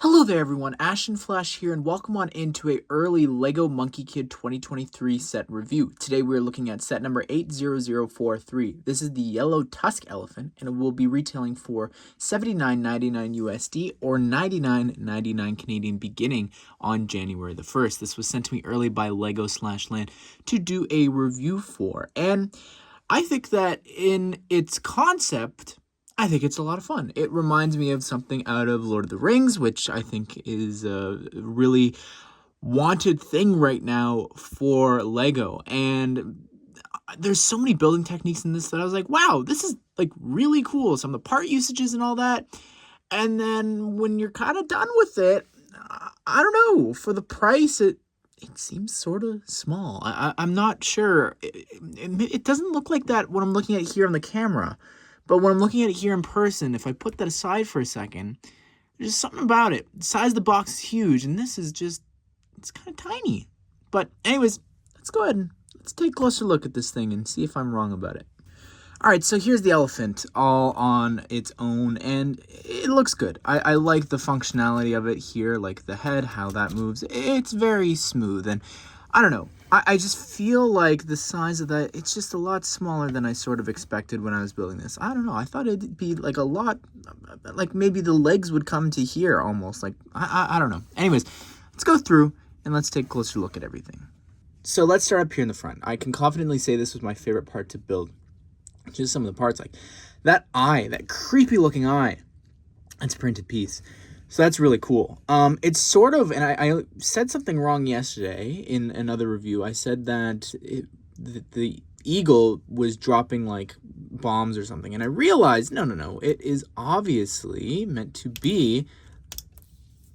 Hello there everyone, Ashnflash here, and welcome on into a early LEGO Monkie Kid 2023 set review. Today we are looking at set number 80043. This is the Yellow Tusk Elephant, and it will be retailing for $79.99 USD or $99.99 Canadian beginning on January the 1st. This was sent to me early by LEGO/Land to do a review for, and I think that in its concept, I think it's a lot of fun. It reminds me of something out of Lord of the Rings, which I think is a really wanted thing right now for LEGO. And there's so many building techniques in this that I was like, wow, this is like really cool. Some of the part usages and all that. And then when you're kind of done with it, I don't know, for the price, it seems sort of small. I'm not sure. It doesn't look like that when I'm looking at it here on the camera. But when I'm looking at it here in person, if I put that aside for a second, there's just something about it. The size of the box is huge, and this is just, it's kind of tiny. But anyways, let's go ahead and let's take a closer look at this thing and see if I'm wrong about it. All right, so here's the elephant all on its own, and it looks good. I like the functionality of it here, like the head, how that moves. It's very smooth, and I don't know. I just feel like the size of that, it's just a lot smaller than I sort of expected when I was building this. I don't know. I thought it'd be like a lot, like maybe the legs would come to here almost. Like, I don't know. Anyways, let's go through and let's take a closer look at everything. So let's start up here in the front. I can confidently say this was my favorite part to build. Just some of the parts, like that eye, that creepy looking eye. That's a printed piece. So that's really cool. It's sort of, and I said something wrong yesterday in another review. I said that the eagle was dropping like bombs or something. And I realized, no. It is obviously meant to be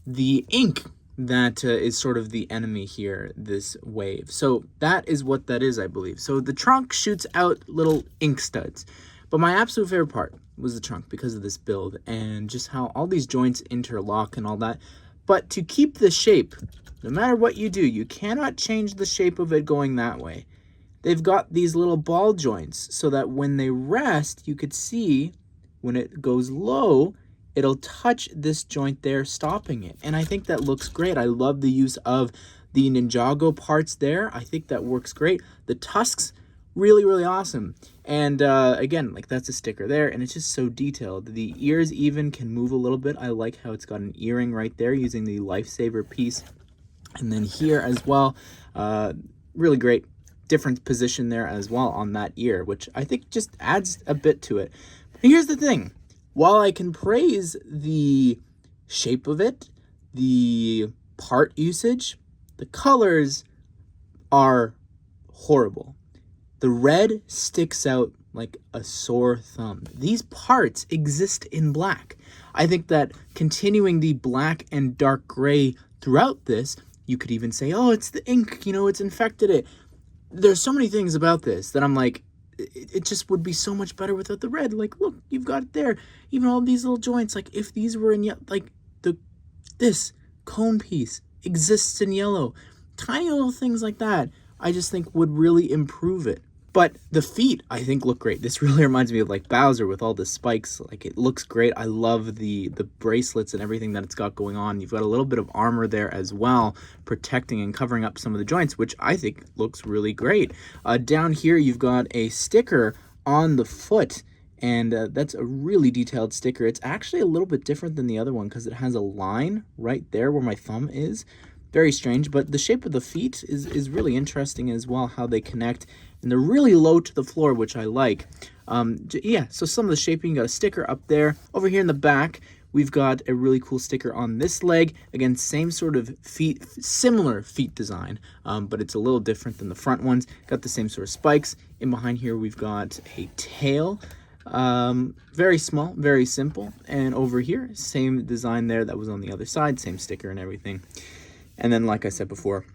the ink that is sort of the enemy here, this wave. So that is what that is, I believe. So the trunk shoots out little ink studs. But my absolute favorite part was the trunk because of this build and just how all these joints interlock and all that. But to keep the shape, no matter what you do, you cannot change the shape of it going that way. They've got these little ball joints so that when they rest, you could see when it goes low, it'll touch this joint there, stopping it. And I think that looks great. I love the use of the Ninjago parts there. I think that works great. The tusks, really awesome. And again, like that's a sticker there, and it's just so detailed. The ears even can move a little bit. I like how it's got an earring right there using the Lifesaver piece. And then here as well, really great different position there as well on that ear, which I think just adds a bit to it. But here's the thing. While I can praise the shape of it, the part usage, the colors are horrible. The red sticks out like a sore thumb. These parts exist in black. I think that continuing the black and dark gray throughout this, you could even say, oh, it's the ink, it's infected it. There's so many things about this that I'm like, it just would be so much better without the red. Like, look, you've got it there. Even all these little joints, like if these were in yellow, like this cone piece exists in yellow. Tiny little things like that, I just think would really improve it. But the feet, I think, look great. This really reminds me of like Bowser with all the spikes. Like, it looks great. I love the bracelets and everything that it's got going on. You've got a little bit of armor there as well, protecting and covering up some of the joints, which I think looks really great. Down here, you've got a sticker on the foot, and that's a really detailed sticker. It's actually a little bit different than the other one because it has a line right there where my thumb is. Very strange, but the shape of the feet is really interesting as well, how they connect. And they're really low to the floor, which I like. Yeah, so some of the shaping, you got a sticker up there. Over here in the back, we've got a really cool sticker on this leg. Again, same sort of feet, similar feet design, but it's a little different than the front ones. Got the same sort of spikes. In behind here, we've got a tail. Very small, very simple. And over here, same design there that was on the other side, same sticker and everything. And then, like I said before,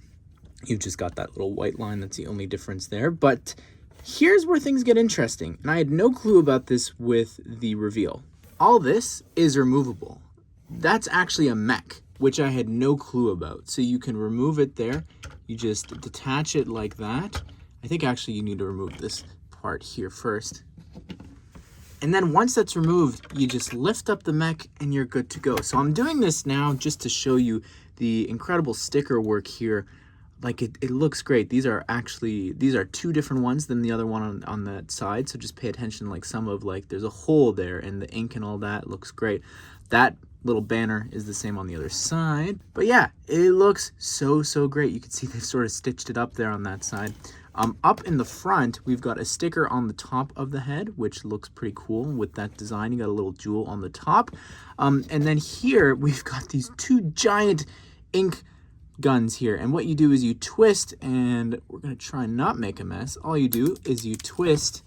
you've just got that little white line. That's the only difference there. But here's where things get interesting. And I had no clue about this with the reveal. All this is removable. That's actually a mech, which I had no clue about. So you can remove it there. You just detach it like that. I think actually you need to remove this part here first. And then once that's removed, you just lift up the mech and you're good to go. So I'm doing this now just to show you the incredible sticker work here. Like it looks great. These are two different ones than the other one on that side. So just pay attention, like some of like there's a hole there and the ink and all that looks great. That little banner is the same on the other side. But yeah, it looks so great. You can see they've sort of stitched it up there on that side. Up in the front, we've got a sticker on the top of the head, which looks pretty cool with that design. You got a little jewel on the top. And then here, we've got these two giant ink guns here. And what you do is you twist, and we're going to try and not make a mess. All you do is you twist,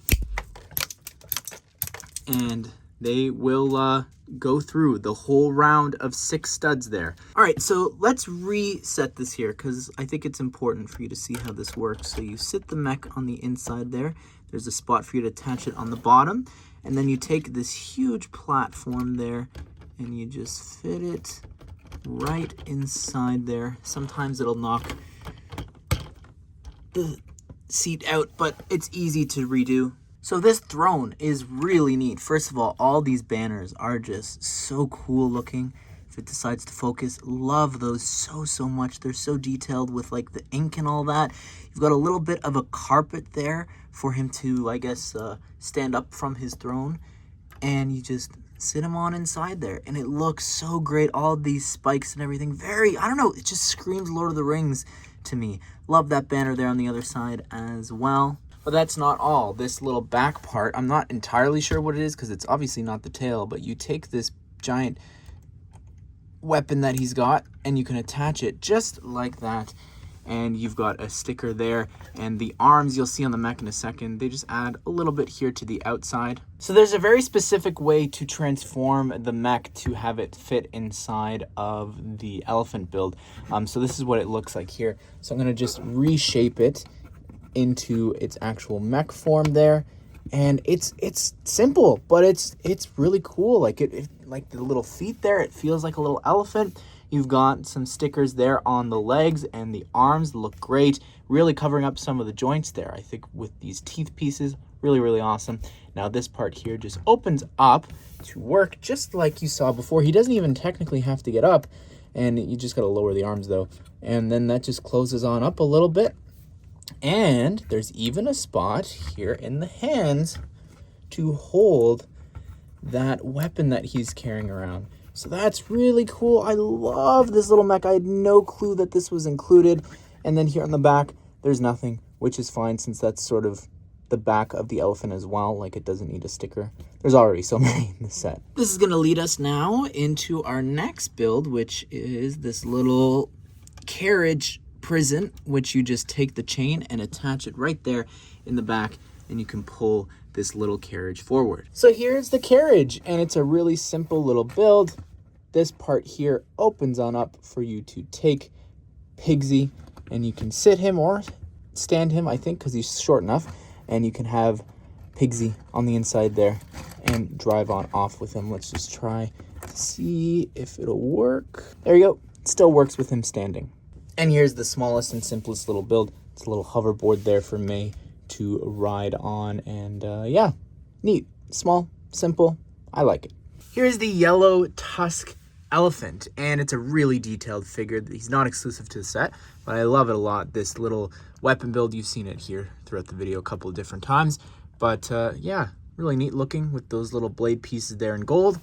and they will go through the whole round of 6 studs there. All right, so let's reset this here because I think it's important for you to see how this works. So you sit the mech on the inside there. There's a spot for you to attach it on the bottom. And then you take this huge platform there and you just fit it right inside there. Sometimes it'll knock the seat out, but it's easy to redo. So this throne is really neat. First of all these banners are just so cool looking. If it decides to focus, love those so much. They're so detailed with like the ink and all that. You've got a little bit of a carpet there for him to, I guess, stand up from his throne. And you just sit him on inside there. And it looks so great. All these spikes and everything. I don't know, it just screams Lord of the Rings to me. Love that banner there on the other side as well. But that's not all. This little back part, I'm not entirely sure what it is because it's obviously not the tail, but you take this giant weapon that he's got and you can attach it just like that. And you've got a sticker there, and the arms you'll see on the mech in a second, they just add a little bit here to the outside. So there's a very specific way to transform the mech to have it fit inside of the elephant build. So this is what it looks like here. So I'm gonna just reshape it into its actual mech form there, and it's simple, but it's really cool. Like it like the little feet there, it feels like a little elephant. You've got some stickers there on the legs, and the arms look great, really covering up some of the joints there. I think with these teeth pieces, really awesome. Now this part here just opens up to work just like you saw before. He doesn't even technically have to get up, and you just got to lower the arms though, and then that just closes on up a little bit. And there's even a spot here in the hands to hold that weapon that he's carrying around. So that's really cool. I love this little mech. I had no clue that this was included. And then here on the back, there's nothing, which is fine since that's sort of the back of the elephant as well. Like it doesn't need a sticker. There's already so many in the set. This is going to lead us now into our next build, which is this little carriage prison, which you just take the chain and attach it right there in the back, and you can pull this little carriage forward. So here's the carriage, and it's a really simple little build. This part here opens on up for you to take Pigsy, and you can sit him or stand him, I think, because he's short enough, and you can have Pigsy on the inside there and drive on off with him. Let's just try to see if it'll work. There you go. It still works with him standing. And here's the smallest and simplest little build. It's a little hoverboard there for me to ride on. And yeah, neat, small, simple. I like it. Here's the Yellow Tusk Elephant. And it's a really detailed figure. He's not exclusive to the set, but I love it a lot. This little weapon build, you've seen it here throughout the video a couple of different times. But yeah, really neat looking with those little blade pieces there in gold.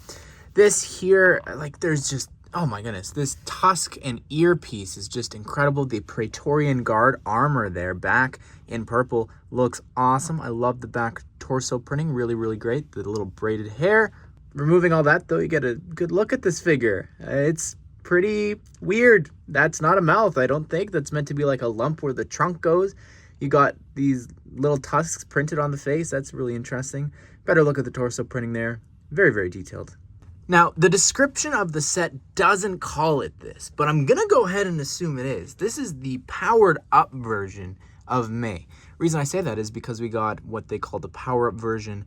This here, like there's just, oh my goodness, this tusk and ear piece is just incredible. The Praetorian Guard armor there, back in purple, looks awesome. I love the back torso printing, really great. The little braided hair. Removing all that though, you get a good look at this figure. It's pretty weird. That's not a mouth, I don't think. That's meant to be like a lump where the trunk goes. You got these little tusks printed on the face. That's really interesting. Better look at the torso printing there. Very detailed. Now, the description of the set doesn't call it this, but I'm going to go ahead and assume it is. This is the powered up version of May. Reason I say that is because we got what they call the power up version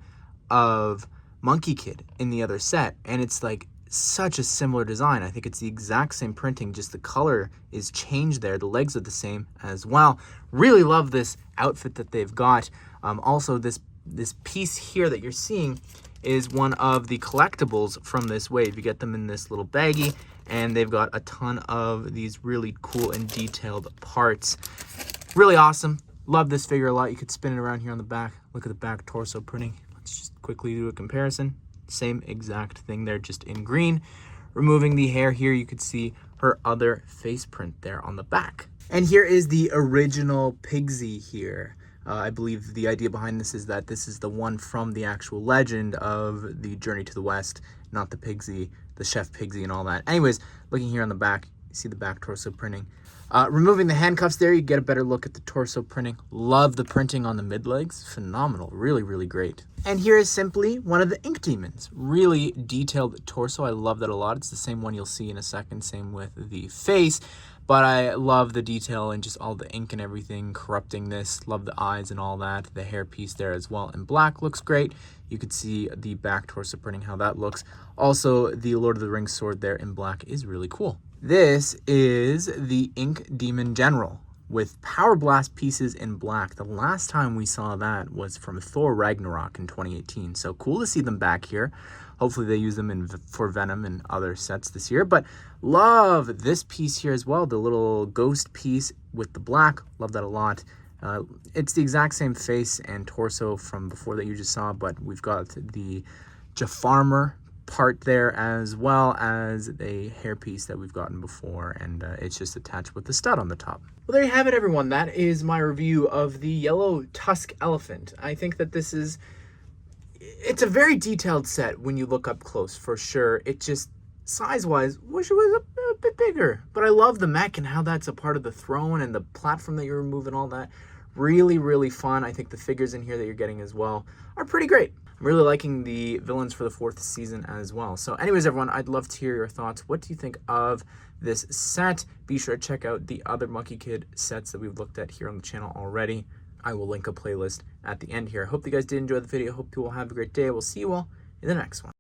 of Monkie Kid in the other set, and it's like such a similar design. I think it's the exact same printing, just the color is changed there. The legs are the same as well. Really love this outfit that they've got. Also, this piece here that you're seeing is one of the collectibles from this wave. You get them in this little baggie, and they've got a ton of these really cool and detailed parts. Really awesome. Love this figure a lot. You could spin it around here on the back. Look at the back torso printing. Let's just quickly do a comparison. Same exact thing there, just in green. Removing the hair here, you could see her other face print there on the back. And here is the original Pigsy here. I believe the idea behind this is that this is the one from the actual legend of the Journey to the West, not the Pigsy, the Chef Pigsy and all that. Anyways, looking here on the back, you see the back torso printing. Removing the handcuffs there, you get a better look at the torso printing. Love the printing on the mid-legs. Phenomenal. Really, really great. And here is simply one of the ink demons. Really detailed torso. I love that a lot. It's the same one you'll see in a second. Same with the face. But I love the detail and just all the ink and everything corrupting this. Love the eyes and all that. The hair piece there as well in black looks great. You could see the back torso printing, how that looks. Also, the Lord of the Rings sword there in black is really cool. This is the Ink Demon General with Power Blast pieces in black. The last time we saw that was from Thor Ragnarok in 2018. So cool to see them back here. Hopefully they use them for Venom and other sets this year. But love this piece here as well. The little ghost piece with the black. Love that a lot. It's the exact same face and torso from before that you just saw. But we've got the Jafarmer part there as well as a hairpiece that we've gotten before, and it's just attached with the stud on the top. Well, there you have it, everyone. That is my review of the Yellow Tusk Elephant. I think that it's a very detailed set when you look up close, for sure. It just, size-wise, wish it was a bit bigger, but I love the mech and how that's a part of the throne and the platform that you remove and all that. Really, really fun. I think the figures in here that you're getting as well are pretty great. I'm really liking the villains for the 4th season as well. So anyways, everyone, I'd love to hear your thoughts. What do you think of this set? Be sure to check out the other Monkey Kid sets that we've looked at here on the channel already. I will link a playlist at the end here. I hope you guys did enjoy the video. Hope you all have a great day. We'll see you all in the next one.